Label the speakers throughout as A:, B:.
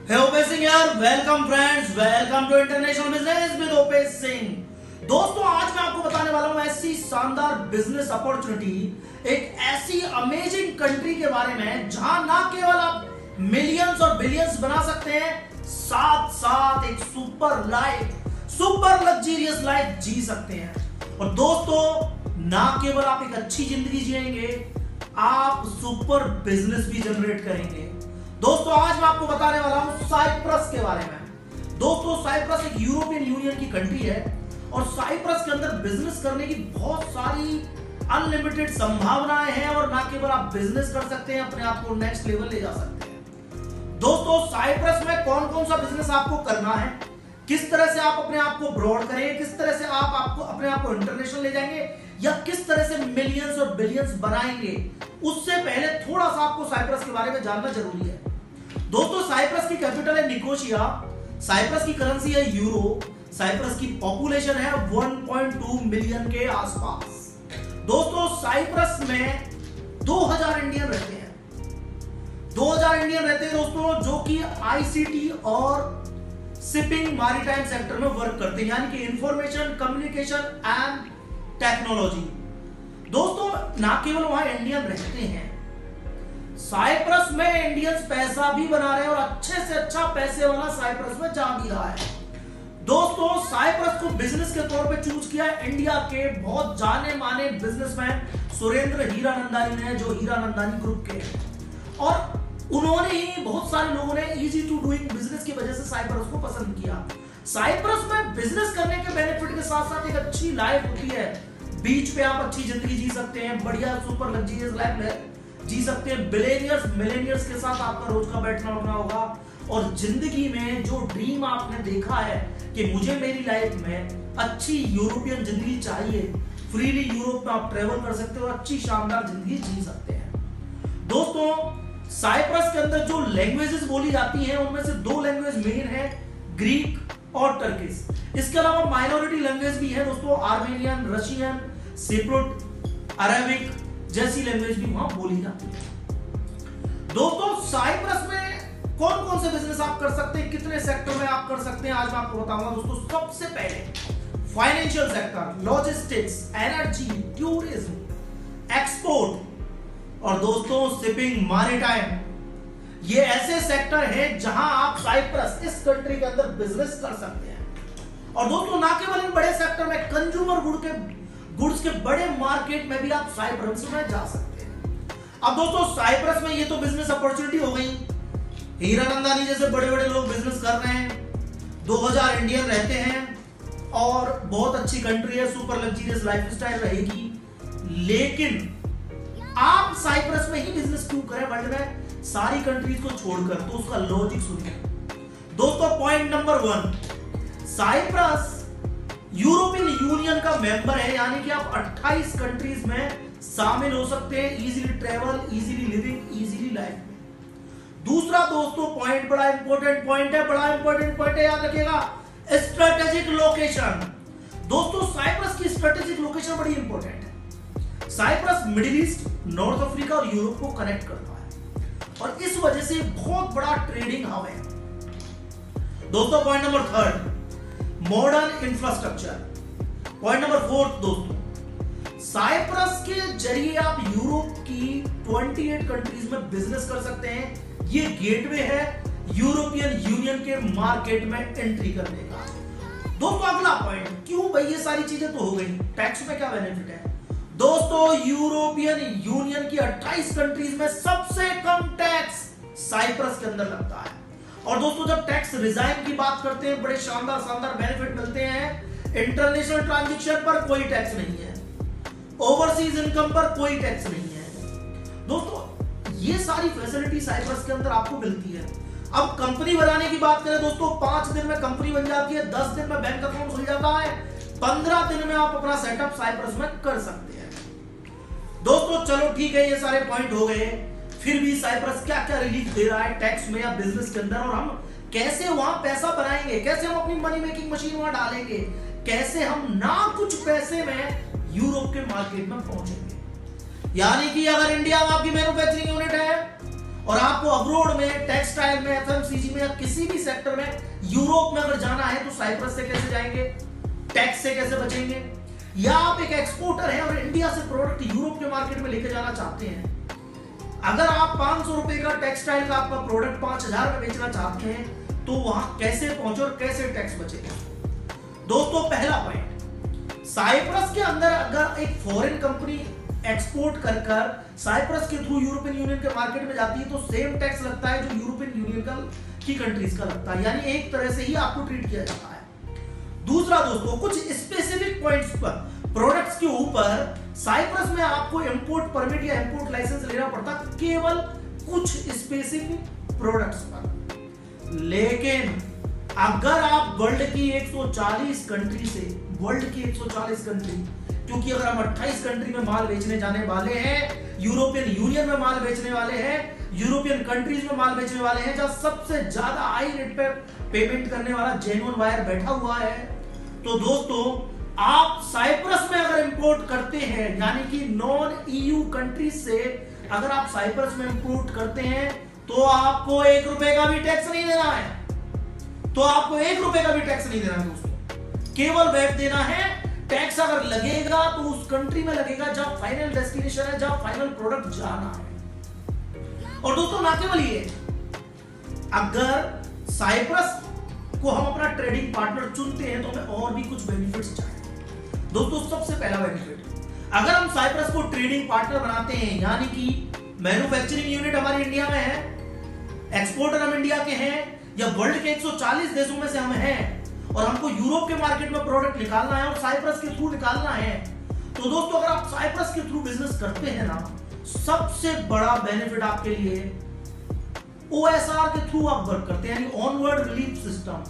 A: Hey Opesh Singh यार, welcome friends, welcome to international business with Opesh Singh. दोस्तों आज मैं आपको बताने वाला हूं ऐसी शानदार बिजनेस अपॉर्चुनिटी, एक ऐसी अमेजिंग कंट्री के बारे में जहां ना केवल आप मिलियंस और बिलियंस बना सकते हैं, साथ साथ एक सुपर लग्जरियस लाइफ जी सकते हैं। और दोस्तों ना केवल आप एक अच्छी जिंदगी जिएंगे, आप सुपर बिजनेस भी जनरेट करेंगे। दोस्तों आज मैं आपको बताने वाला हूं साइप्रस के बारे में। दोस्तों साइप्रस एक यूरोपियन यूनियन की कंट्री है और साइप्रस के अंदर बिजनेस करने की बहुत सारी अनलिमिटेड संभावनाएं हैं और ना केवल आप बिजनेस कर सकते हैं, अपने आप को नेक्स्ट लेवल ले जा सकते हैं। दोस्तों साइप्रस में कौन कौन सा बिजनेस आपको करना है, किस तरह से आप अपने आप को ब्रॉड करेंगे, किस तरह से आप अपने आप को इंटरनेशनल ले जाएंगे या किस तरह से मिलियंस और बिलियंस बनाएंगे, उससे पहले थोड़ा सा आपको साइप्रस के बारे में जानना जरूरी है। दोस्तों साइप्रस की कैपिटल है निकोसिया, साइप्रस की करेंसी है यूरो, साइप्रस की पॉपुलेशन है 1.2 मिलियन के आसपास। दोस्तों साइप्रस में 2000 इंडियन रहते हैं, 2000 इंडियन रहते हैं दोस्तों, जो कि आईसीटी और शिपिंग मैरीटाइम सेक्टर में वर्क करते हैं, यानी कि इंफॉर्मेशन कम्युनिकेशन एंड टेक्नोलॉजी। दोस्तों ना केवल वहां इंडियन रहते हैं, साइप्रस में इंडियंस पैसा भी बना रहे हैं और अच्छे से अच्छा पैसे वाला साइप्रस में जा भी रहा है। दोस्तों साइप्रस को बिजनेस के तौर पे चूज किया है इंडिया के बहुत जाने माने बिजनेसमैन सुरेंद्र हीरानंदानी ने, जो हीरानंदानी ग्रुप के हैं। और उन्होंने ही बहुत सारे लोगों ने इजी टू डूइंग बिजनेस की वजह से साइप्रस को पसंद किया। साइप्रस में बिजनेस करने के बेनिफिट के साथ साथ एक अच्छी लाइफ होती है। बीच पे आप अच्छी जिंदगी जी सकते हैं, बढ़िया सुपर लग्जरियस लाइफ जी सकते हैं। बिलियनियर्स मिलेनियर्स के साथ आपका रोज का बैठना उठना होगा और जिंदगी में जो ड्रीम आपने देखा है कि मुझे मेरी लाइफ में अच्छी यूरोपियन जिंदगी चाहिए, फ्रीली यूरोप में आप ट्रेवल कर सकते हो और अच्छी शानदार जिंदगी जी सकते हैं। दोस्तों साइप्रस के अंदर जो लैंग्वेजेस बोली जाती हैं उनमें से दो लैंग्वेज मेन है, ग्रीक और टर्किश। इसके अलावा माइनॉरिटी लैंग्वेज भी है दोस्तों, आर्मेनियन, रशियन, सिप्रुट, अरेबिक जैसी लैंग्वेज भी वहां बोली जाती है। दोस्तों साइप्रस में कौन कौन से बिजनेस आप कर सकते हैं, कितने सेक्टर में आप कर सकते हैं, आज मैं आपको बताऊंगा। दोस्तों सबसे पहले financial sector, logistics, energy, tourism, export और दोस्तों शिपिंग मैरीटाइम। ये ऐसे सेक्टर हैं जहां आप साइप्रस इस कंट्री के अंदर बिजनेस कर सकते हैं। और दोस्तों ना केवल इन बड़े सेक्टर में, कंज्यूमर गुड्स के बड़े मार्केट में भी आप साइप्रस में जा सकते हैं। अब दोस्तों साइप्रस में ये तो बिजनेस अपॉर्चुनिटी हो गई, हीरानंदानी जैसे बड़े बड़े लोग बिजनेस कर रहे हैं, 2000 इंडियन रहते हैं और बहुत अच्छी कंट्री है, सुपर लग्जरियस लाइफस्टाइल रहेगी। लेकिन आप साइप्रस में ही बिजनेस क्यों करें वर्ल्ड में सारी कंट्रीज को छोड़कर, तो उसका लॉजिक सुनिए दोस्तों। Point number 1, Cyprus European Union का मेंबर है, यानी कि आप 28 कंट्रीज में शामिल हो सकते हैं, easily travel, easily living, easily life. दूसरा दोस्तों पॉइंट बड़ा इंपॉर्टेंट पॉइंट है, याद रखिएगा, स्ट्रेटेजिक लोकेशन। दोस्तों साइप्रस की स्ट्रेटेजिक लोकेशन बड़ी इंपॉर्टेंट है। Cyprus Middle East, North Africa और यूरोप को कनेक्ट करता है और इस वजह से बहुत बड़ा ट्रेडिंग हब है। दोस्तों point number 3, modern infrastructure. Point number 4 दोस्तों, साइप्रस के जरिए आप यूरोप की 28 कंट्रीज में बिजनेस कर सकते हैं। ये गेटवे है यूरोपियन यूनियन के मार्केट में एंट्री करने का। दोस्तों अगला पॉइंट, क्यों भाई ये सारी चीजें तो हो गई, टैक्स में क्या बेनिफिट है। दोस्तों यूरोपियन यूनियन की 28 कंट्रीज में सबसे कम टैक्स साइप्रस के अंदर लगता है। और दोस्तों जब टैक्स रिजाइन की बात करते हैं, बड़े शानदार बेनिफिट मिलते हैं। इंटरनेशनल ट्रांजैक्शन पर कोई टैक्स नहीं है, ओवरसीज इनकम पर कोई टैक्स नहीं है। दोस्तों ये सारी फैसिलिटी साइप्रस के अंदर आपको मिलती है। अब कंपनी बनाने की बात करें दोस्तों, 5 दिन में कंपनी बन जाती है, 10 दिन में बैंक अकाउंट खुल जाता है, 15 दिन में आप अपना सेटअप साइप्रस में कर सकते हैं। दोस्तों चलो ठीक है, ये सारे पॉइंट हो गए, फिर भी साइप्रस क्या क्या रिलीफ दे रहा है टैक्स में या बिजनेस के अंदर, और हम कैसे वहां पैसा बनाएंगे, कैसे हम अपनी मनी मेकिंग मशीन वहां डालेंगे, कैसे हम ना कुछ पैसे में यूरोप के मार्केट में पहुंचेंगे। यानी कि अगर इंडिया में आपकी मैन्युफैक्चरिंग यूनिट है और आपको अब्रोड में, टेक्सटाइल में, एफएमसीजी में या किसी भी सेक्टर में यूरोप में अगर जाना है तो साइप्रस से कैसे जाएंगे, टैक्स से कैसे बचेंगे? या आप एक एक्सपोर्टर हैं और इंडिया से प्रोडक्ट यूरोप के मार्केट में लेके जाना चाहते हैं, अगर आप 500 रुपए का टेक्सटाइल का आपका प्रोडक्ट 5000 में बेचना चाहते हैं तो वहां कैसे पहुंचे और कैसे टैक्स बचेगा? दोस्तों पहला पॉइंट, साइप्रस के अंदर अगर एक फॉरेन कंपनी एक्सपोर्ट कर साइप्रस के थ्रू यूरोपियन यूनियन के मार्केट में जाती है तो सेम टैक्स लगता है जो यूरोपियन यूनियन की कंट्रीज का लगता है, यानी एक तरह से ही आपको ट्रीट किया जाता है। दूसरा दोस्तों, कुछ स्पेसिफिक पॉइंट्स पर, प्रोडक्ट्स के ऊपर साइप्रस में आपको इंपोर्ट परमिट या इंपोर्ट लाइसेंस लेना पड़ता केवल कुछ स्पेसिफिक प्रोडक्ट्स पर। लेकिन अगर आप वर्ल्ड की 140 कंट्री से, वर्ल्ड की 140 कंट्री, क्योंकि अगर हम 28 कंट्री में माल बेचने जाने वाले हैं, यूरोपियन यूनियन में माल बेचने वाले हैं, यूरोपियन कंट्रीज में माल बेचने वाले हैं, जहां सबसे ज्यादा हाई रेट पे पेमेंट करने वाला जेन्युइन बायर बैठा हुआ है, तो दोस्तों आप साइप्रस में अगर इंपोर्ट करते हैं, यानी कि नॉन ईयू कंट्री से अगर आप साइप्रस में इंपोर्ट करते हैं तो आपको 1 रुपए का भी टैक्स नहीं देना है, तो आपको 1 रुपए का भी टैक्स नहीं देना है दोस्तों, केवल वैट देना है। टैक्स अगर लगेगा तो उस कंट्री में लगेगा जहां फाइनल डेस्टिनेशन है, जहां फाइनल प्रोडक्ट जाना है। और दोस्तों ना केवल ये, अगर साइप्रस को हम अपना ट्रेडिंग पार्टनर चुनते हैं तो हमें और भी कुछ बेनिफिट्स चाहिए। दोस्तों सबसे पहला बेनिफिट, अगर हम साइप्रस को ट्रेडिंग पार्टनर बनाते हैं, यानी कि मैन्युफैक्चरिंग यूनिट हमारी इंडिया में है, एक्सपोर्टर हम इंडिया के हैं, या वर्ल्ड के 140 देशों में से हम हैं, और हमको यूरोप के मार्केट में प्रोडक्ट निकालना है और साइप्रस के थ्रू निकालना है, तो दोस्तों अगर आप साइप्रस के थ्रू बिजनेस करते हैं ना, सबसे बड़ा बेनिफिट आपके लिए ओएसआर के थ्रू आप वर्क करते हैं, यानी ऑनवर्ड रिलीफ सिस्टम।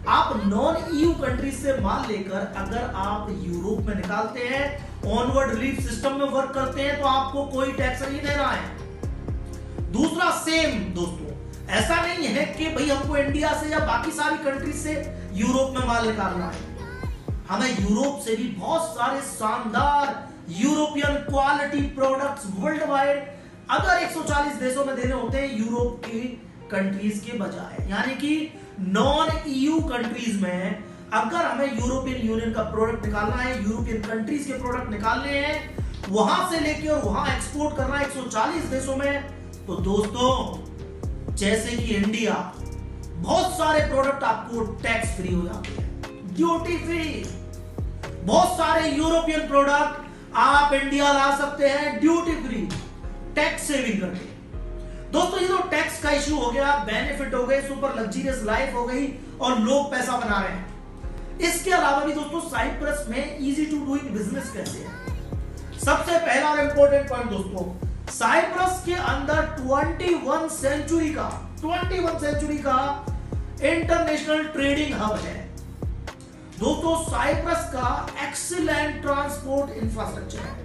A: आप नॉन ईयू कंट्री से माल लेकर अगर आप यूरोप में निकालते हैं, ऑनवर्ड रिलीफ सिस्टम में वर्क करते हैं, तो आपको कोई टैक्स नहीं देना है। दूसरा सेम दोस्तों, ऐसा नहीं है कि भाई हमको इंडिया से या बाकी सारी कंट्री से यूरोप में माल निकालना है, हमें यूरोप से भी बहुत सारे शानदार European quality products world wide अगर 140 देशों में देने होते हैं यूरोप की कंट्रीज के बजाय, यानी कि नॉन ईयू कंट्रीज में अगर हमें यूरोपियन यूनियन का प्रोडक्ट निकालना है, यूरोपियन कंट्रीज के प्रोडक्ट निकालने हैं, वहां से लेके और वहां एक्सपोर्ट करना है 140 देशों में, तो दोस्तों जैसे कि इंडिया, बहुत सारे प्रोडक्ट आपको टैक्स फ्री हो जाते हैं, ड्यूटी फ्री। बहुत सारे यूरोपियन प्रोडक्ट आप इंडिया ला सकते हैं ड्यूटी फ्री, टैक्स सेविंग करके। दोस्तों ये तो टैक्स का इश्यू हो गया, बेनिफिट हो गए, सुपर लग्जरियस लाइफ हो गई और लोग पैसा बना रहे हैं। इसके अलावा भी दोस्तों साइप्रस में इजी टू डूइंग बिजनेस कैसे है? सबसे पहला और इंपॉर्टेंट पॉइंट दोस्तों, साइप्रस के अंदर 21 सेंचुरी का इंटरनेशनल ट्रेडिंग हब है। दोस्तों साइप्रस का एक्सीलेंट ट्रांसपोर्ट इंफ्रास्ट्रक्चर है,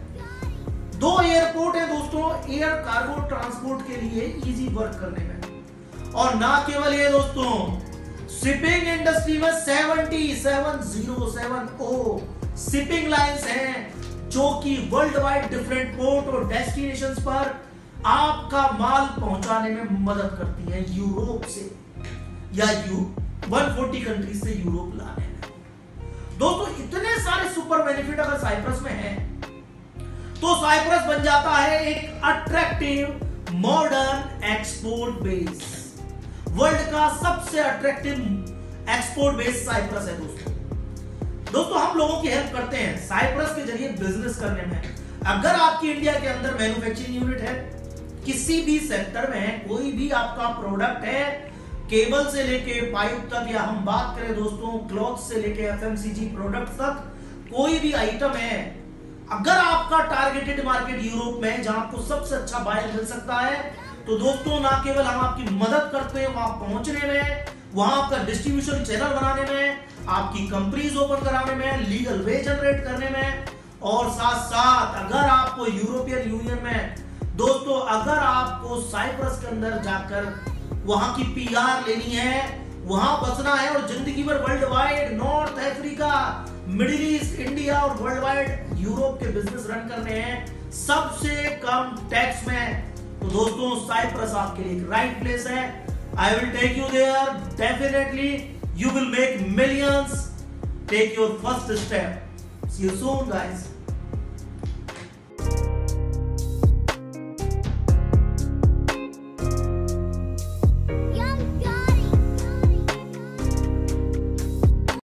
A: 2 एयरपोर्ट है दोस्तों, एयर कार्गो ट्रांसपोर्ट के लिए इजी वर्क करने में। और ना केवल ये दोस्तों, शिपिंग इंडस्ट्री में 70 शिपिंग लाइंस हैं जो कि वर्ल्ड वाइड डिफरेंट पोर्ट और डेस्टिनेशंस पर आपका माल पहुंचाने में मदद करती है, यूरोप से या 140 कंट्रीज से यूरोप लाने में। दोस्तों इतने सारे सुपर बेनिफिट अगर साइप्रस में है तो साइप्रस बन जाता है एक attractive modern export base. World का सबसे अट्रैक्टिव एक्सपोर्ट बेस साइप्रस है दोस्तों हम लोगों की हेल्प करते हैं साइप्रस के जरिए बिजनेस करने में। अगर आपकी इंडिया के अंदर मैन्युफैक्चरिंग यूनिट है, किसी भी सेक्टर में कोई भी आपका प्रोडक्ट है, केबल से लेके पाइप तक, या हम बात करें दोस्तों क्लॉथ से लेके एफएमसीजी प्रोडक्ट तक, कोई भी आइटम है, अगर आपका टारगेटेड मार्केट यूरोप में है जहां आपको सबसे अच्छा बायर मिल सकता है, तो दोस्तों ना केवल हम आपकी मदद करते हैं वहां पहुंचने में, वहां आपका डिस्ट्रीब्यूशन चैनल बनाने में, आपकी कंपनीज ओपन कराने में, लीगल वे जनरेट करने में, और साथ साथ अगर आपको यूरोपियन यूनियन में दोस्तों अगर आपको साइप्रस के अंदर जाकर वहां की पीआर लेनी है, वहां बसना है और जिंदगी भर world wide north Africa, middle east, India और वर्ल्ड वाइड यूरोप के बिजनेस रन करने हैं सबसे कम टैक्स में, तो दोस्तों साइप्रस आपके लिए एक राइट प्लेस है। I will take you there, definitely you will make millions. Take your first step. See you soon guys.